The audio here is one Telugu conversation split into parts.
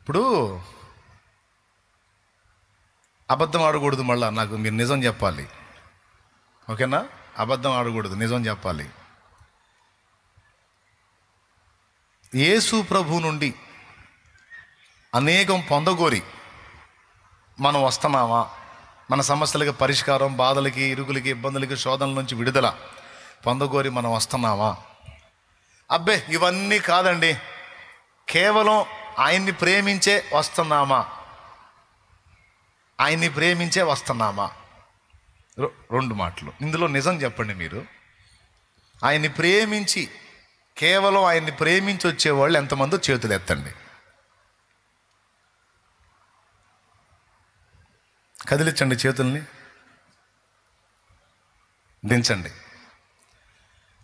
ఇప్పుడు అబద్ధం ఆడకూడదు, మళ్ళా నాకు మీరు నిజం చెప్పాలి, ఓకేనా? అబద్ధం ఆడకూడదు, నిజం చెప్పాలి. యేసు ప్రభు నుండి అనేకం పొందగోరి మనం వస్తున్నామా? మన సమస్యలకి పరిష్కారం, బాధలకి, ఇరుకులకి, ఇబ్బందులకి, శోధనల నుంచి విడుదల పొందగోరి మనం వస్తున్నామా? అబ్బే ఇవన్నీ కాదండి, కేవలం ఆయన్ని ప్రేమించే వస్తున్నామా? ఆయన్ని ప్రేమించే వస్తున్నామా? రెండు మాటలు, ఇందులో నిజం చెప్పండి. మీరు ఆయన్ని ప్రేమించి, కేవలం ఆయన్ని ప్రేమించి వచ్చేవాళ్ళు ఎంతమందో చేతులు ఎత్తండి. కదిలించండి, చేతుల్ని దించండి.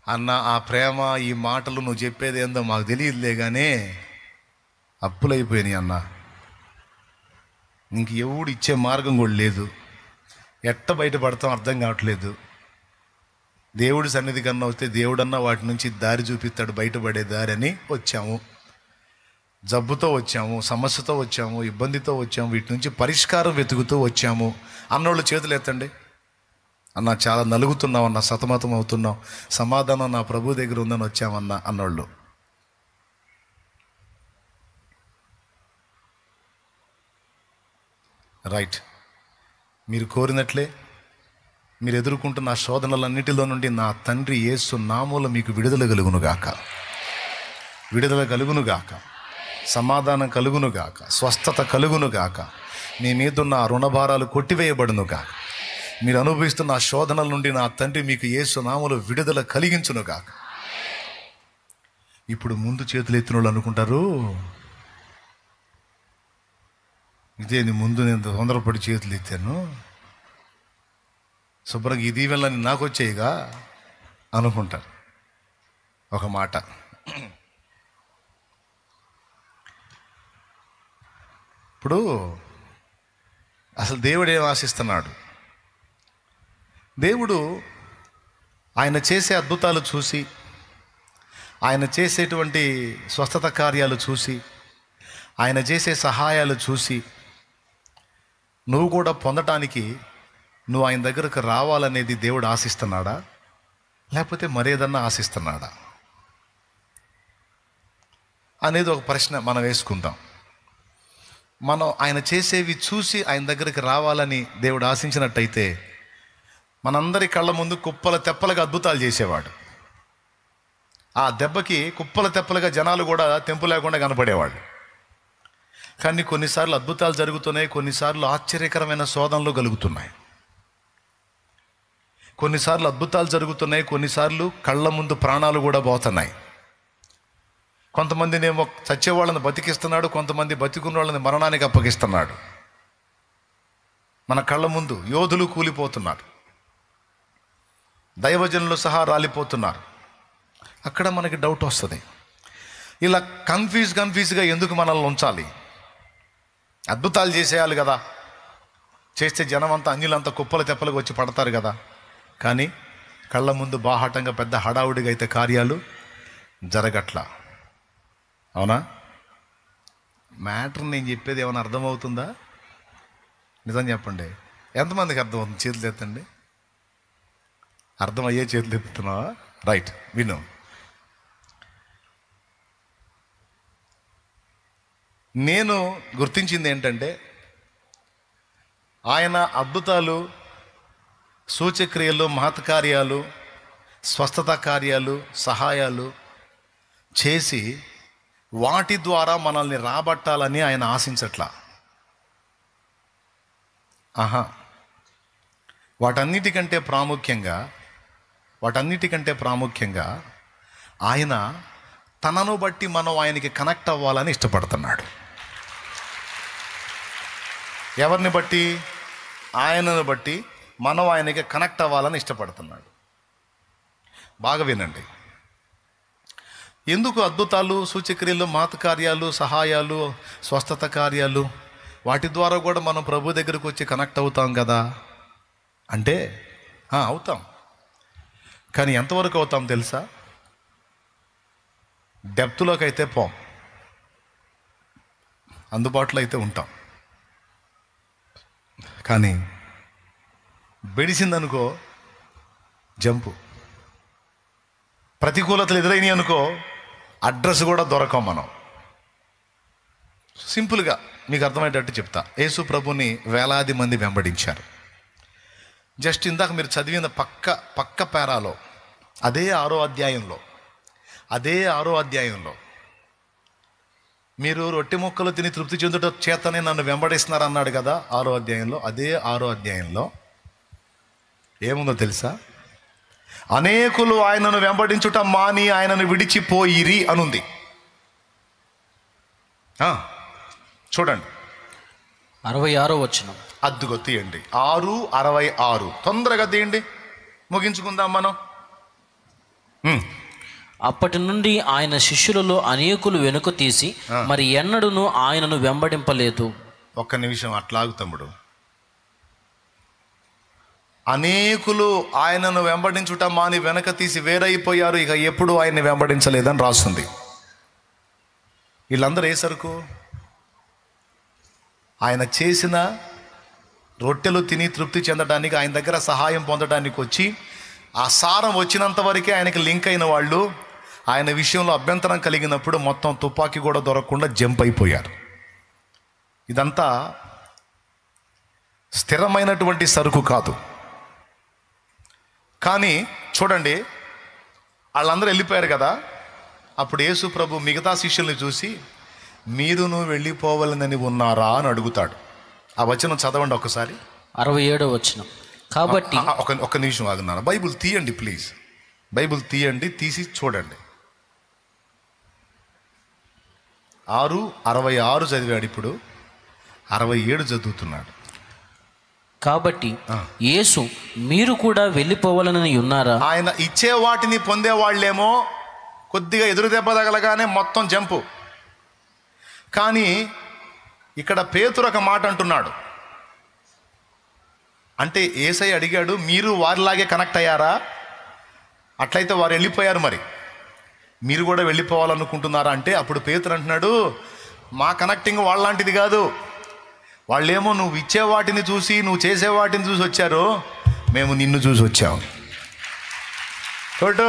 అన్న ఆ ప్రేమ, ఈ మాటలు నువ్వు చెప్పేది ఏందో మాకు తెలియదులే, కానీ అప్పులైపోయినాయి అన్న, ఇంక ఎవడు ఇచ్చే మార్గం కూడా లేదు, ఎట్ట బయటపడతాం అర్థం కావట్లేదు. దేవుడి సన్నిధి కన్నా వస్తే దేవుడన్నా వాటి నుంచి దారి చూపిస్తాడు, బయటపడే దారి అని వచ్చాము. జబ్బుతో వచ్చాము, సమస్యతో వచ్చాము, ఇబ్బందితో వచ్చాము, వీటి నుంచి పరిష్కారం వెతుకుతూ వచ్చాము అన్నోళ్ళు చేతులు ఎత్తండి. అన్న చాలా నలుగుతున్నాం అన్న, సతమతం అవుతున్నాం, సమాధానం నా ప్రభు దగ్గర ఉందని వచ్చామన్న అన్నోళ్ళు. రైట్. మీరు కోరినట్లే మీరు ఎదుర్కొంటున్న ఆ శోధనలన్నిటిలో నుండి నా తండ్రి యేసు నామములో మీకు విడుదల కలుగునుగాక, విడుదల కలుగునుగాక, సమాధానం కలుగునుగాక, స్వస్థత కలుగునుగాక, మీ మీదున్న ఆ రుణభారాలు కొట్టివేయబడునుగాక, మీరు అనుభవిస్తున్న ఆ శోధనల నుండి నా తండ్రి మీకు యేసు నామములో విడుదల కలిగించునుగాక. ఇప్పుడు ముందు చేతులు ఎత్తిన వాళ్ళు అనుకుంటారు, ఇదే నీ ముందు నేను తొందరపడి చేతులు ఎత్తాను, శుభ్రంగా ఈ దీవెనలని నాకు వచ్చేయిగా అనుకుంటారు. ఒక మాట, ఇప్పుడు అసలు దేవుడు ఏం ఆశిస్తున్నాడు? దేవుడు ఆయన చేసే అద్భుతాలు చూసి, ఆయన చేసేటువంటి స్వస్థత కార్యాలు చూసి, ఆయన చేసే సహాయాలు చూసి నువ్వు కూడా పొందటానికి నువ్వు ఆయన దగ్గరకు రావాలనేది దేవుడు ఆశిస్తున్నాడా, లేకపోతే మరేదన్నా ఆశిస్తున్నాడా అనేది ఒక ప్రశ్న మనం వేసుకుందాం. మనం ఆయన చేసేవి చూసి ఆయన దగ్గరికి రావాలని దేవుడు ఆశించినట్టయితే మనందరి కళ్ళ ముందు కుప్పల తెప్పలుగా అద్భుతాలు చేసేవాడు. ఆ దెబ్బకి కుప్పల తెప్పలుగా జనాలు కూడా తెంపు లేకుండా కనపడేవాడు. కానీ కొన్నిసార్లు అద్భుతాలు జరుగుతున్నాయి, కొన్నిసార్లు ఆశ్చర్యకరమైన శోధనలు కలుగుతున్నాయి, కొన్నిసార్లు అద్భుతాలు జరుగుతున్నాయి, కొన్నిసార్లు కళ్ళ ముందు ప్రాణాలు కూడా పోతున్నాయి. కొంతమందినేమో చచ్చే వాళ్ళని బతికిస్తున్నాడు, కొంతమంది బతికున్న వాళ్ళని మరణానికి అప్పగిస్తున్నాడు. మన కళ్ళ ముందు యోధులు కూలిపోతున్నారు, దైవజనులు సహా రాలిపోతున్నారు. అక్కడ మనకి డౌట్ వస్తుంది, ఇలా కన్ఫ్యూజ్గా ఎందుకు మనల్ని ఉంచాలి? అద్భుతాలు చేసేయాలి కదా, చేస్తే జనం అంతా, అన్యులంతా కుప్పల తెప్పలకు వచ్చి పడతారు కదా. కానీ కళ్ళ ముందు బాహాటంగా పెద్ద హడావుడిగా అయితే కార్యాలు జరగట్లా. అవునా? మ్యాటర్ నేను చెప్పేది ఏమైనా అర్థమవుతుందా? నిజం చెప్పండి, ఎంతమందికి అర్థమవుతుంది? చేతులు ఎత్తండి. అర్థమయ్యే చేతులు ఎత్తుతున్నావా? రైట్, విను. నేను గుర్తించింది ఏంటంటే, ఆయన అద్భుతాలు, సూచక్రియలు, మహత్కార్యాలు, స్వస్థత కార్యాలు, సహాయాలు చేసి వాటి ద్వారా మనల్ని రాబట్టాలని ఆయన ఆశించట్లా. వాటన్నిటికంటే ప్రాముఖ్యంగా ఆయన తనను బట్టి మనం ఆయనకి కనెక్ట్ అవ్వాలని ఇష్టపడుతున్నాడు. ఎవరిని బట్టి? ఆయనను బట్టి మనం ఆయనకి కనెక్ట్ అవ్వాలని ఇష్టపడుతున్నాడు. బాగా వినండి. ఎందుకు అద్భుతాలు, సూచక్రియలు, మహత్కార్యాలు, సహాయాలు, స్వస్థత కార్యాలు, వాటి ద్వారా కూడా మనం ప్రభు దగ్గరకు వచ్చి కనెక్ట్ అవుతాం కదా అంటే అవుతాం. కానీ ఎంతవరకు అవుతాం తెలుసా? డెప్త్లోకి అయితే పోం. అందుబాటులో అయితే ఉంటాం. కానీ బెడిసిందనుకో జంపు, ప్రతికూలతలు ఎదురైనవి అనుకో అడ్రస్ కూడా దొరకం మనం. సింపుల్గా మీకు అర్థమయ్యేటట్టు చెప్తా. యేసు ప్రభుని వేలాది మంది వెంబడించారు. జస్ట్ ఇందాక మీరు చదివిన పక్క పేరాలో అదే ఆరో అధ్యాయంలో మీరు రొట్టె ముక్కలు తిని తృప్తి చెందుట చేతనే నన్ను వెంబడిస్తున్నారు అన్నాడు కదా. అదే ఆరో అధ్యాయంలో ఏముందో తెలుసా? అనేకులు ఆయనను వెంబడించుట మాని ఆయనను విడిచిపోయిరి అనుంది. చూడండి 66వ వచనం. అద్దుగో తీయండి. 6:66 తొందరగా తీయండి, ముగించుకుందాం మనం. అప్పటి నుండి ఆయన శిష్యులలో అనేకులు వెనుక తీసి మరి ఎన్నడూను ఆయనను వెంబడింపలేదు. ఒక్క నిమిషం అట్లాగు తమ్ముడు. అనేకులు ఆయనను వెంబడించుట మాని వెనక తీసి వేరైపోయారు, ఇక ఎప్పుడు ఆయన్ని వెంబడించలేదని రాస్తుంది. వీళ్ళందరూ ఏ సరుకు? ఆయన చేసిన రొట్టెలు తిని తృప్తి చెందడానికి, ఆయన దగ్గర సహాయం పొందడానికి వచ్చి ఆ సారం వచ్చినంత వరకే ఆయనకి లింక్ అయిన వాళ్ళు ఆయన విషయంలో అభ్యంతరం కలిగినప్పుడు మొత్తం తుపాకీ కూడా దొరకకుండా జంప్ అయిపోయారు. ఇదంతా స్థిరమైనటువంటి సరుకు కాదు. కానీ చూడండి, వాళ్ళందరూ వెళ్ళిపోయారు కదా. అప్పుడు యేసు ప్రభు మిగతా శిష్యుల్ని చూసి మీరును వెళ్ళిపోవాలని ఉన్నారా అని అడుగుతాడు. ఆ వచనం చదవండి ఒకసారి. 67వ వచనం. కాబట్టి ఒక నిమిషం ఆగున్నాను. బైబిల్ తీయండి ప్లీజ్, బైబిల్ తీయండి, తీసి చూడండి. 66 చదివాడు, ఇప్పుడు 67 చదువుతున్నాడు. కాబట్టి యేసు మీరు కూడా వెళ్ళిపోవాలని ఉన్నారా? ఆయన ఇచ్చే వాటిని పొందే వాళ్ళేమో కొద్దిగా ఎదురు దెబ్బ తగలగానే మొత్తం జంపు. కానీ ఇక్కడ పేతురు ఒక మాట అంటున్నాడు. అంటే యేసయ్య అడిగాడు, మీరు వారిలాగే కనెక్ట్ అయ్యారా? అట్లయితే వారు వెళ్ళిపోయారు, మరి మీరు కూడా వెళ్ళిపోవాలనుకుంటున్నారా అంటే అప్పుడు పేతురు అంటున్నాడు, మా కనెక్టింగ్ వాళ్ళలాంటిది కాదు. వాళ్ళేమో నువ్వు ఇచ్చే వాటిని చూసి, నువ్వు చేసే వాటిని చూసి వచ్చారు, మేము నిన్ను చూసి వచ్చాము. కోటు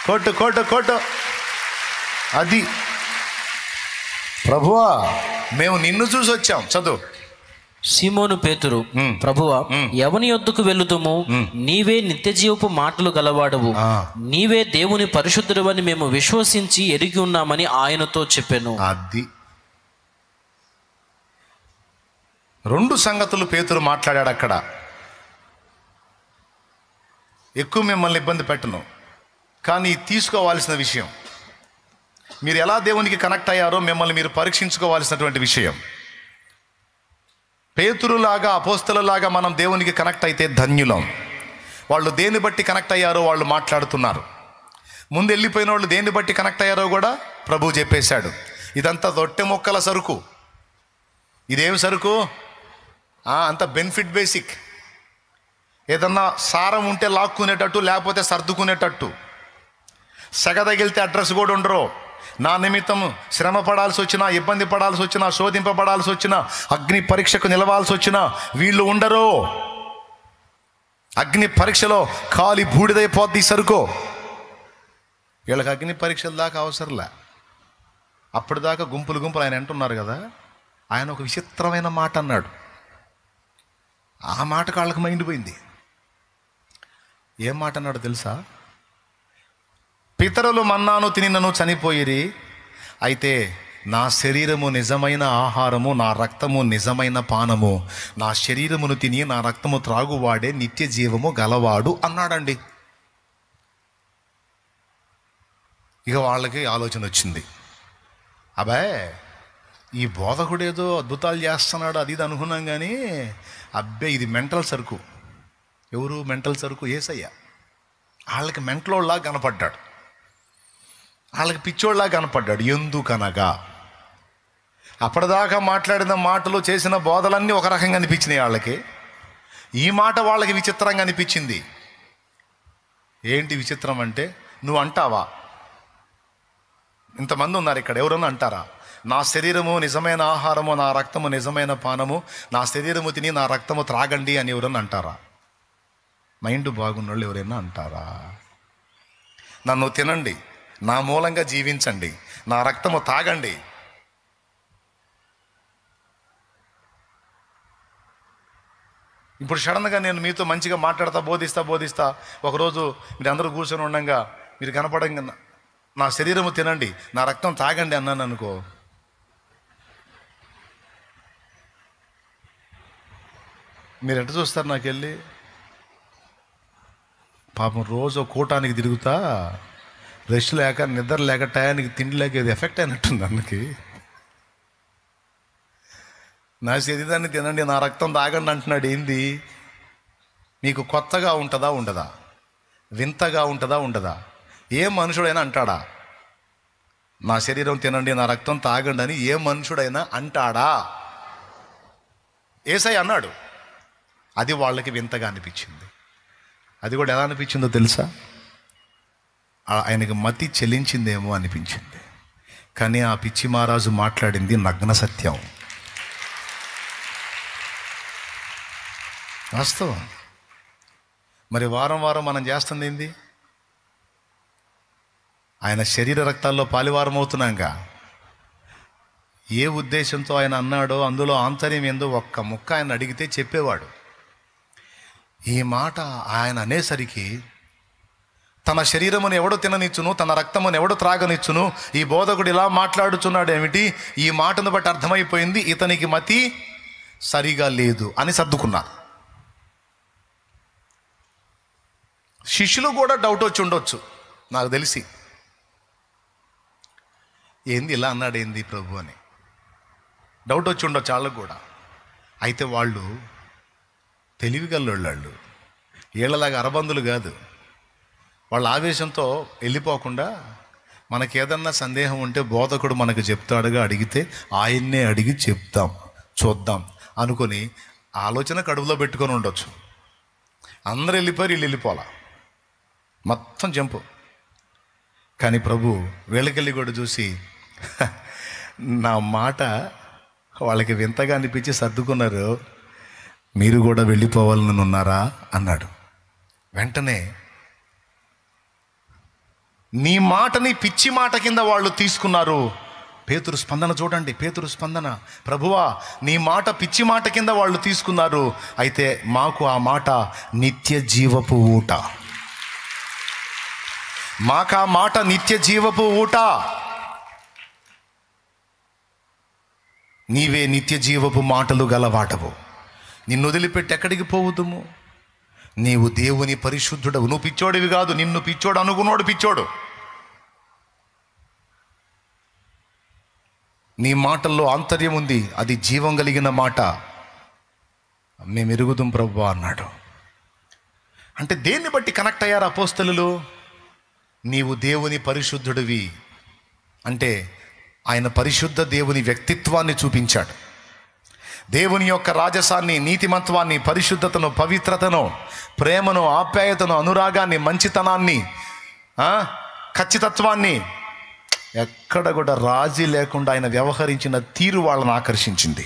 కోటు కోటు కోటు అది ప్రభువా, మేము నిన్ను చూసి వచ్చాం. చదువు. సీమోను పేతురు, ప్రభువా ఎవని యొద్దకు వెళ్ళుదుము? నీవే నిత్యజీవపు మాటలు గలవాడవు, నీవే దేవుని పరిశుద్ధుడవని మేము విశ్వసించి ఎరిగి ఉన్నామని ఆయనతో చెప్పాను. అది 2 సంగతులు పేతురు మాట్లాడాడు అక్కడ. ఎక్కువ మిమ్మల్ని ఇబ్బంది పెట్టను, కానీ తీసుకోవాల్సిన విషయం, మీరు ఎలా దేవునికి కనెక్ట్ అయ్యారో మిమ్మల్ని మీరు పరీక్షించుకోవాల్సినటువంటి విషయం. పేతురులాగా, అపోస్తలులాగా మనం దేవునికి కనెక్ట్ అయితే ధన్యులం. వాళ్ళు దేన్ని బట్టి కనెక్ట్ అయ్యారో వాళ్ళు మాట్లాడుతున్నారు. ముందు వెళ్ళిపోయిన వాళ్ళు దేన్ని బట్టి కనెక్ట్ అయ్యారో కూడా ప్రభువు చెప్పేశాడు. ఇదంతా రొట్టె ముక్కల సరుకు. ఇదేం సరుకు? అంత బెనిఫిట్ బేసిక్. ఏదన్నా సారం ఉంటే లాక్కునేటట్టు, లేకపోతే సర్దుకునేటట్టు. సెగ తగిలితే అడ్రస్ కూడా ఉండరు. నా నిమిత్తం శ్రమ పడాల్సి వచ్చినా, ఇబ్బంది పడాల్సి వచ్చినా, శోధింపబడాల్సి వచ్చినా, అగ్ని పరీక్షకు నిలవాల్సి వచ్చినా వీళ్ళు ఉండరు. అగ్ని పరీక్షలో కాలి బూడిదైపోద్ది సరుకో. వీళ్ళకి అగ్ని పరీక్షల దాకా అవసరంలే. అప్పటిదాకా గుంపులు ఆయన అంటున్నారు కదా. ఆయన ఒక విచిత్రమైన మాట అన్నాడు. ఆ మాట కాళ్ళకు మైండ్ పోయింది. ఏం మాట అన్నాడు తెలుసా? పితరులు మన్నాను తిని నన్ను చనిపోయిరి, అయితే నా శరీరము నిజమైన ఆహారము, నా రక్తము నిజమైన పానము. నా శరీరమును తిని నా రక్తము త్రాగువాడే నిత్య జీవము గలవాడు అన్నాడండి. ఇక వాళ్ళకి ఆలోచన వచ్చింది, అబ్బాయ్ ఈ బోధకుడు ఏదో అద్భుతాలు చేస్తున్నాడు అది ఇది అనుకున్నాం, కానీ అబ్బే ఇది మెంటల్ సరుకు. ఎవరు మెంటల్ సరుకు? యేసయ్య. వాళ్ళకి మెంటలోళ్ళలా కనపడ్డాడు, వాళ్ళకి పిచ్చోళ్ళలా కనపడ్డాడు. ఎందుకనగా అప్పటిదాకా మాట్లాడిన మాటలు, చేసిన బోధలన్నీ ఒక రకంగా అనిపించినాయి వాళ్ళకి. ఈ మాట వాళ్ళకి విచిత్రంగా అనిపించింది. ఏంటి విచిత్రం అంటే, నువ్వు అంటావా ఇంతమంది ఉన్నారు ఇక్కడ, ఎవరన్నా అంటారా నా శరీరము నిజమైన ఆహారము, నా రక్తము నిజమైన పానము, నా శరీరము తిని నా రక్తము త్రాగండి అని ఎవరన్నా అంటారా? మైండ్ బాగున్న వాళ్ళు ఎవరైనా అంటారా? నన్ను తినండి, నా మూలంగా జీవించండి, నా రక్తము తాగండి. ఇప్పుడు సడన్గా నేను మీతో మంచిగా మాట్లాడతా బోధిస్తా ఒకరోజు మీరు అందరూ కూర్చొని ఉండగా మీరు కనపడంగా నా శరీరము తినండి, నా రక్తం తాగండి అన్నాను అనుకో, మీరు ఎట్ట చూస్తారు? నాకు వెళ్ళి పాపం రోజు కూటానికి తిరుగుతా, రెస్ట్ లేక నిద్ర లేక టయానికి తిండి లేక ఇది ఎఫెక్ట్ అయినట్టుంది అన్నకి. నా శరీరాన్ని తినండి, నా రక్తం తాగండి అంటున్నాడు. ఏంది మీకు కొత్తగా ఉంటుందా ఉండదా? వింతగా ఉంటుందా ఉండదా? ఏ మనుషుడైనా అంటాడా నా శరీరం తినండి నా రక్తం తాగండి అని? ఏ మనుషుడైనా అంటాడా? యేసయ్య అన్నాడు. అది వాళ్ళకి వింతగా అనిపించింది. అది కూడా ఎలా అనిపించిందో తెలుసా? ఆయనకి మతి చెలించిందేమో అనిపించింది. కానీ ఆ పిచ్చి మహారాజు మాట్లాడింది నగ్న సత్యం, వాస్తవం. మరి వారం వారం మనం చేస్తుంది ఏంది? ఆయన శరీర రక్తాల్లో పాలివారం అవుతున్నాగా. ఏ ఉద్దేశంతో ఆయన అన్నాడో అందులో ఆంతర్యం ఏందో ఒక్క ముక్క ఆయన అడిగితే చెప్పేవాడు. ఈ మాట ఆయన అనేసరికి తన శరీరమును ఎవడు తిననిచ్చును, తన రక్తమును ఎవడు త్రాగనిచ్చును, ఈ బోధకుడు ఇలా మాట్లాడుచున్నాడు ఏమిటి? ఈ మాటను బట్టి అర్థమైపోయింది ఇతనికి మతి సరిగా లేదు అని సర్దుకున్నారు. శిష్యులు కూడా డౌట్ వచ్చి ఉండొచ్చు నాకు తెలిసి, ఏంది ఇలా అన్నాడు ఏంది ప్రభు అని డౌట్ వచ్చి ఉండొచ్చు వాళ్ళకు కూడా. అయితే వాళ్ళు తెలివిగల్లోళ్ళు, వీళ్ళలాగా అరబందులు కాదు. వాళ్ళ ఆవేశంతో వెళ్ళిపోకుండా మనకేదన్నా సందేహం ఉంటే బోధకుడు మనకు చెప్తాడుగా, అడిగితే ఆయన్నే అడిగి చెప్తాం చూద్దాం అనుకొని ఆలోచన కడుపులో పెట్టుకొని ఉండొచ్చు. అందరూ వెళ్ళిపోయారు, వీళ్ళు వెళ్ళిపోలా, మొత్తం జంపు. కానీ ప్రభు వీళ్ళకెళ్ళి కూడా చూసి నా మాట వాళ్ళకి వింతగా అనిపించి సర్దుకున్నారు, మీరు కూడా వెళ్ళిపోవాలని ఉన్నారా అన్నాడు. వెంటనే నీ మాటని పిచ్చి మాట కింద వాళ్ళు తీసుకున్నారు. పేతురు స్పందన చూడండి, పేతురు స్పందన, ప్రభువా నీ మాట పిచ్చి మాట కింద వాళ్ళు తీసుకున్నారు, అయితే మాకు ఆ మాట నిత్య జీవపు ఊట, మాకు ఆ మాట నిత్య జీవపు ఊట. నీవే నిత్య జీవపు మాటలు గలవాటవు, నిన్ను వదిలిపెట్టి ఎక్కడికి పోవుదుము? నీవు దేవుని పరిశుద్ధుడవు, నువ్వు పిచ్చోడివి కాదు, నిన్ను పిచ్చోడు అనుకున్నాడు పిచ్చోడు. నీ మాటల్లో ఆంతర్యం ఉంది, అది జీవం కలిగిన మాట, మేము ఎరుగుదాం ప్రభువా అన్నాడు. అంటే దేన్ని బట్టి కనెక్ట్ అయ్యారు అపోస్తలులు? నీవు దేవుని పరిశుద్ధుడివి అంటే ఆయన పరిశుద్ధ దేవుని వ్యక్తిత్వాన్ని చూపించాడు. దేవుని యొక్క రాజసాన్ని, నీతిమత్వాన్ని, పరిశుద్ధతను, పవిత్రతను, ప్రేమను, ఆప్యాయతను, అనురాగాన్ని, మంచితనాన్ని, ఖచ్చితత్వాన్ని ఎక్కడ కూడా రాజీ లేకుండా ఆయన వ్యవహరించిన తీరు వాళ్ళని ఆకర్షించింది.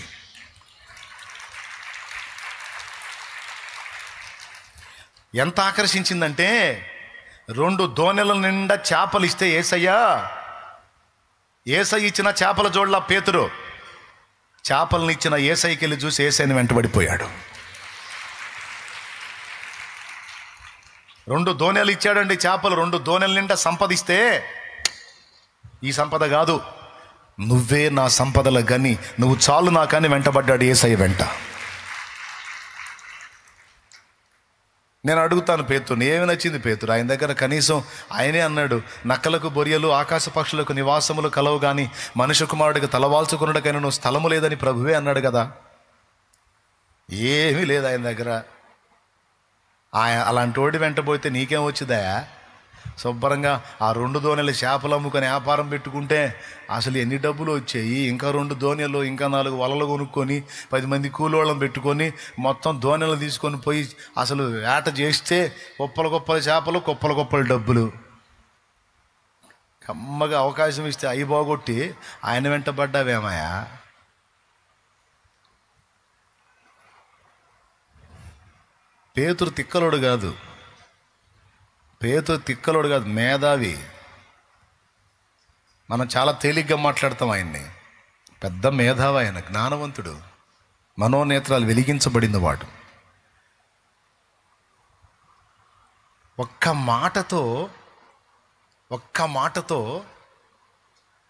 ఎంత ఆకర్షించిందంటే 2 దోణెల నిండా చేపలు ఇస్తే యేసయ్య ఇచ్చిన చేపల జోడ్ల పేతురు చేపలను ఇచ్చిన యేసయ్యకి వెళ్ళి చూసి యేసయ్యని వెంటబడిపోయాడు. 2 దోణెలు ఇచ్చాడండి చేపలు, 2 దోణెల నిండా సంపదిస్తే, ఈ సంపద కాదు, నువ్వే నా సంపదల గని, నువ్వు చాలు నాకని వెంటబడ్డాడు యేసయ్య వెంట. నేను అడుగుతాను పేతురుని, ఏమి నచ్చింది పేతురు? ఆయన దగ్గర కనీసం ఆయనే అన్నాడు, నక్కలకు బొరియలు ఆకాశ పక్షులకు నివాసములు కలవు కానీ మనుష్య కుమారుడికి తలవాల్చుకున్నకైనా నువ్వు స్థలము లేదని ప్రభువే అన్నాడు కదా. ఏమీ లేదు ఆయన దగ్గర. అలాంటి వాడి వెంటబోతే నీకేం వచ్చిందా? శుభ్రంగా ఆ 2 దోణెలు చేపలు అమ్ముకొని వ్యాపారం పెట్టుకుంటే అసలు ఎన్ని డబ్బులు వచ్చాయి. ఇంకా 2 దోణెలు, ఇంకా 4 వలలు కొనుక్కొని 10 మంది కూలోళ్ళని పెట్టుకొని మొత్తం దోణెలు తీసుకొని పోయి అసలు వేట చేస్తే కుప్పలు కుప్పల చేపలు, కుప్పలు కుప్పల డబ్బులు. కమ్మగా అవకాశం ఇస్తే అయి బాగొట్టి ఆయన వెంటబడ్డావేమయ్యా? పేతురు తిక్కలోడు కాదు, మేధావి. మనం చాలా తేలిగ్గా మాట్లాడతాం ఆయన్ని. పెద్ద మేధావి ఆయన, జ్ఞానవంతుడు, మనోనేత్రాలు వెలిగించబడింది వాడు. ఒక్క మాటతో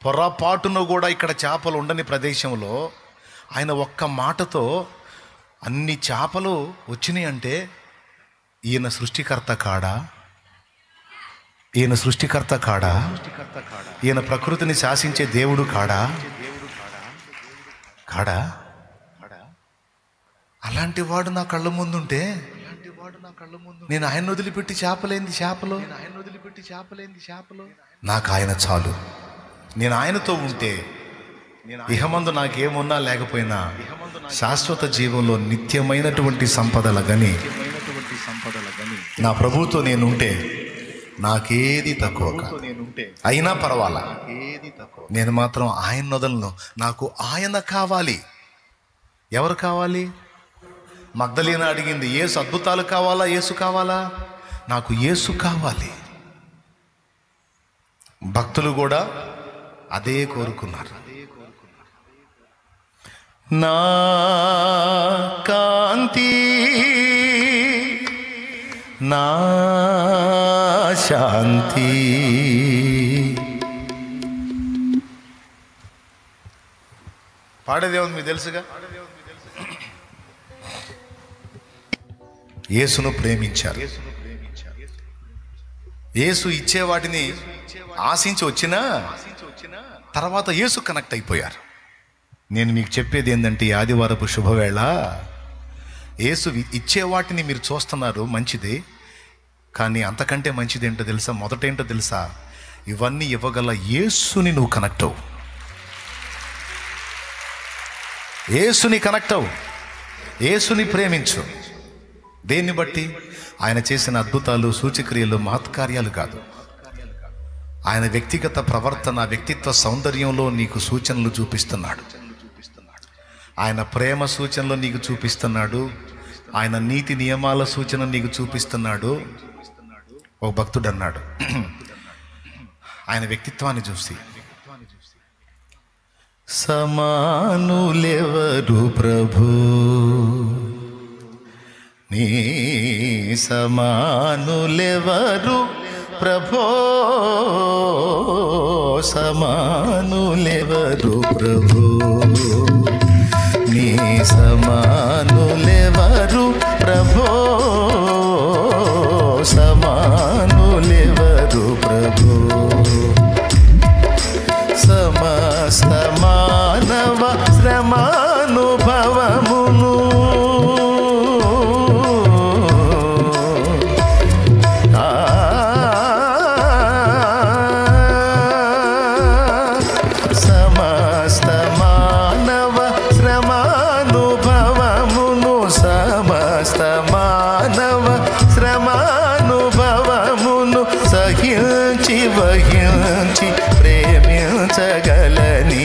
పొరపాటున కూడా ఇక్కడ చేపలు ఉండని ప్రదేశంలో ఆయన ఒక్క మాటతో అన్ని చేపలు వచ్చినాయి అంటే ఈయన సృష్టికర్త కాడా? ఈయన ప్రకృతిని శాసించే దేవుడు కాడా? అలాంటి వాడు నా కళ్ళ ముందుంటే నేను ఆయన వదిలిపెట్టి చేపలేంది చేపలు. నాకు ఆయన చాలు. నేను ఆయనతో ఉంటే ఇహమందు నాకేమున్నా లేకపోయినా శాశ్వత జీవంలో నిత్యమైనటువంటి సంపదల గని నా ప్రభువుతో నేనుంటే నాకేది తక్కువ. అయినా పర్వాలా, నేను మాత్రం ఆయన వదలను. నాకు ఆయన కావాలి. ఎవరు కావాలి? మగ్దలీన అడిగింది, యేసు అద్భుతాలు కావాలా, యేసు కావాలా? నాకు యేసు కావాలి. భక్తులు కూడా అదే కోరుకున్నారు. నా కాంతి, నా శాంతి, పాడేదేముంది మీకు తెలుసుగా. యేసును ప్రేమించారు. యేసు ఇచ్చే వాటిని ఆశించి వచ్చినా తర్వాత యేసు కనెక్ట్ అయిపోయారు. నేను మీకు చెప్పేది ఏంటంటే, ఈ ఆదివారపు శుభవేళ యేసు ఇచ్చే వాటిని మీరు చూస్తున్నారు, మంచిది. కానీ అంతకంటే మంచిది ఏంటో తెలుసా? మొదటేంటో తెలుసా? ఇవన్నీ ఇవ్వగల యేసుని నువ్వు కనెక్ట్ అవ్వు. యేసుని కనెక్ట్ అవ్వు, యేసుని ప్రేమించు. దేన్ని బట్టి? ఆయన చేసిన అద్భుతాలు, సూచక్రియలు, మహత్కార్యాలు కాదు. ఆయన వ్యక్తిగత ప్రవర్తన, వ్యక్తిత్వ సౌందర్యంలో నీకు సూచనలు చూపిస్తున్నాడు. ఆయన ప్రేమ సూచనలు నీకు చూపిస్తున్నాడు. ఆయన నీతి నియమాల సూచన నీకు చూపిస్తున్నాడు. ఒక భక్తుడు అన్నాడు ఆయన వ్యక్తిత్వాన్ని చూసి, సమానులెవరు ప్రభు, నీ సమానులెవరు ప్రభో, సమానులెవరు ప్రభు, నీ సమానులెవరు ప్రభో, సమానులెవరు ప్రభు. సమస్త మానవ శ్రమానుభవమును వహించి ప్రేమించగలని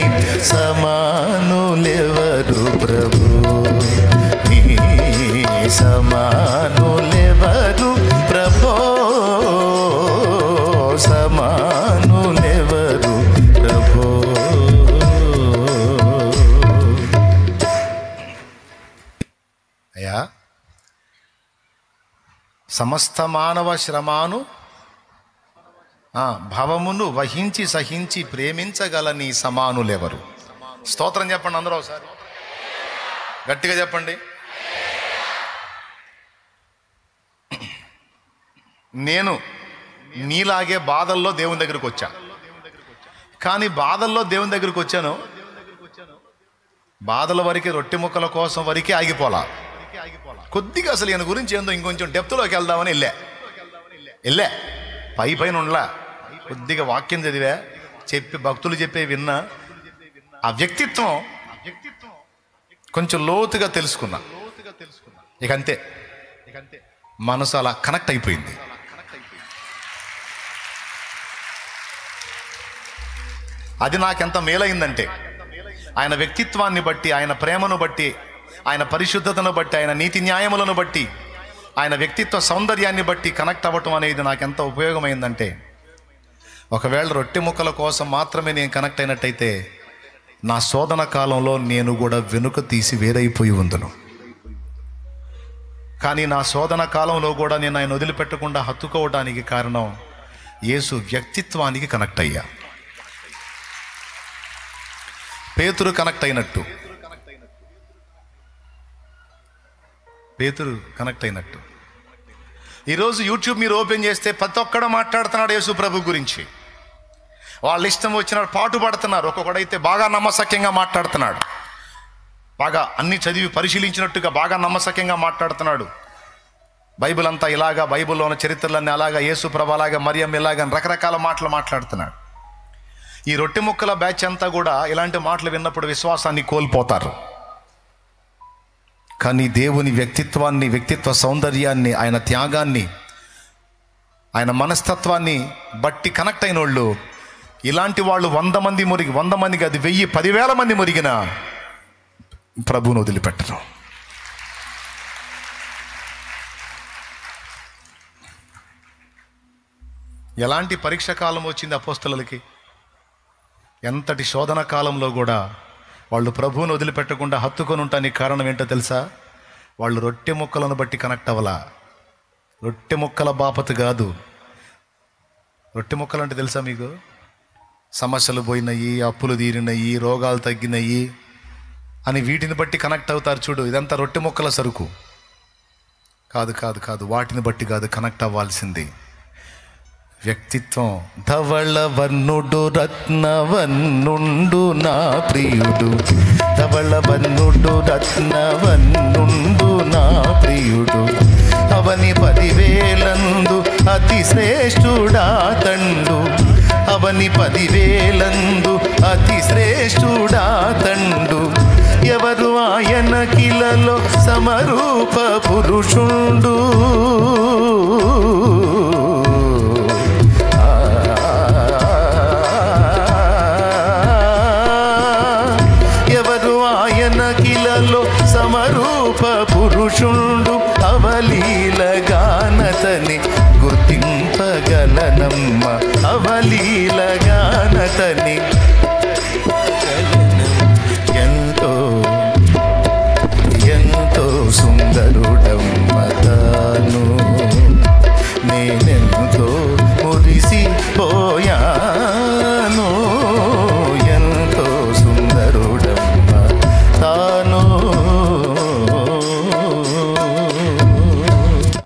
సమానులెవరు ప్రభు, నీ సమానులెవరు ప్రభో, సమానులెవరు ప్రభో. అయ్యా, సమస్త మానవ శ్రమాను భవమును వహించి సహించి ప్రేమించగలని సమానులెవరు. స్తోత్రం చెప్పండి అందరూ ఒకసారి గట్టిగా చెప్పండి. నేను నీలాగే బాధల్లో దేవుని దగ్గరికి వచ్చా, కానీ బాధల్లో దేవుని దగ్గరికి వచ్చాను, బాధల వరకే, రొట్టె ముక్కల కోసం వరకే ఆగిపోలా. కొద్దిగా అసలు ఈయన గురించి ఏందో ఇంకొంచెం డెప్త్లోకి వెళ్దామని వెళ్ళా. పైన ఉండలా, కొద్దిగా వాక్యం చదివా, చెప్పి భక్తులు చెప్పే విన్నా, ఆ వ్యక్తిత్వం కొంచెం లోతుగా తెలుసుకున్నా. ఇక అంతే, మనసు అలా కనెక్ట్ అయిపోయింది. అది నాకెంత మేలైందంటే, ఆయన వ్యక్తిత్వాన్ని బట్టి, ఆయన ప్రేమను బట్టి, ఆయన పరిశుద్ధతను బట్టి, ఆయన నీతి న్యాయములను బట్టి, ఆయన వ్యక్తిత్వ సౌందర్యాన్ని బట్టి కనెక్ట్ అవ్వటం అనేది నాకెంత ఉపయోగమైందంటే, ఒకవేళ రొట్టె ముక్కల కోసం మాత్రమే నేను కనెక్ట్ అయినట్టయితే నా శోధన కాలంలో నేను కూడా వెనుక తీసి వేరైపోయి ఉందును. కానీ నా శోధన కాలంలో కూడా నేను ఆయన వదిలిపెట్టకుండా హత్తుకోవడానికి కారణం యేసు వ్యక్తిత్వానికి కనెక్ట్ అయ్యా. పేతురు కనెక్ట్ అయినట్టు, ఈరోజు యూట్యూబ్ మీరు ఓపెన్ చేస్తే ప్రతి ఒక్కడు మాట్లాడుతున్నాడు యేసు ప్రభు గురించి. వాళ్ళ ఇష్టం వచ్చిన పాటు పడుతున్నారు. ఒక్కొక్కడైతే బాగా నమ్మశక్యంగా మాట్లాడుతున్నాడు, బాగా అన్ని చదివి పరిశీలించినట్టుగా బాగా నమ్మశక్యంగా మాట్లాడుతున్నాడు. బైబిల్ అంతా ఇలాగా, బైబిల్లో ఉన్న చరిత్రలన్నీ అలాగా, యేసు ప్రభు అలాగా, మరియం ఇలాగా రకరకాల మాటలు మాట్లాడుతున్నాడు. ఈ రొట్టె ముక్కల బ్యాచ్ అంతా కూడా ఇలాంటి మాటలు విన్నప్పుడు విశ్వాసాన్ని కోల్పోతారు. కానీ దేవుని వ్యక్తిత్వాన్ని, వ్యక్తిత్వ సౌందర్యాన్ని, ఆయన త్యాగాన్ని, ఆయన మనస్తత్వాన్ని బట్టి కనెక్ట్ అయిన వాళ్ళు, ఇలాంటి వాళ్ళు 100 మంది మురిగి, 100 మందికి అది 1000, 10,000 మంది మురిగిన ప్రభువును వదిలిపెట్టరు. ఎలాంటి పరీక్ష కాలం వచ్చింది అపోస్తలులకి, ఎంతటి శోధన కాలంలో కూడా వాళ్ళు ప్రభువును వదిలిపెట్టకుండా హత్తుకొని ఉండటానికి కారణం ఏంటో తెలుసా? వాళ్ళు రొట్టె ముక్కలను బట్టి కనెక్ట్ అవ్వలా. రొట్టె ముక్కల బాపతు కాదు. రొట్టె ముక్కలు అంటే తెలుసా మీకు? సమస్యలు పోయినాయి, అప్పులు తీరినాయి, రోగాలు తగ్గినాయి అని వీటిని బట్టి కనెక్ట్ అవుతారు చూడు. ఇదంతా రొట్టె ముక్కల సరుకు కాదు, కాదు, కాదు. వాటిని బట్టి కాదు కనెక్ట్ అవ్వాల్సింది వ్యక్తిత్వం. ధవళ వర్ణుడు రత్నవన్నుండు నా ప్రియుడు, ధవళ వర్ణుడు రత్నవన్నుండు నా ప్రియుడు, అవని 10,000 అతి శ్రేష్ఠుడా తండు, అవని 10,000 అతి శ్రేష్ఠుడా తండు, ఎవరు ఆయన కిలలో సమరూప పురుషుండు, ఎవరు ఆయన కిలలో సమరూప పురుషుండు, అవలీలగానతని గుర్తింపగలనమ్మ, అవలీలగానతని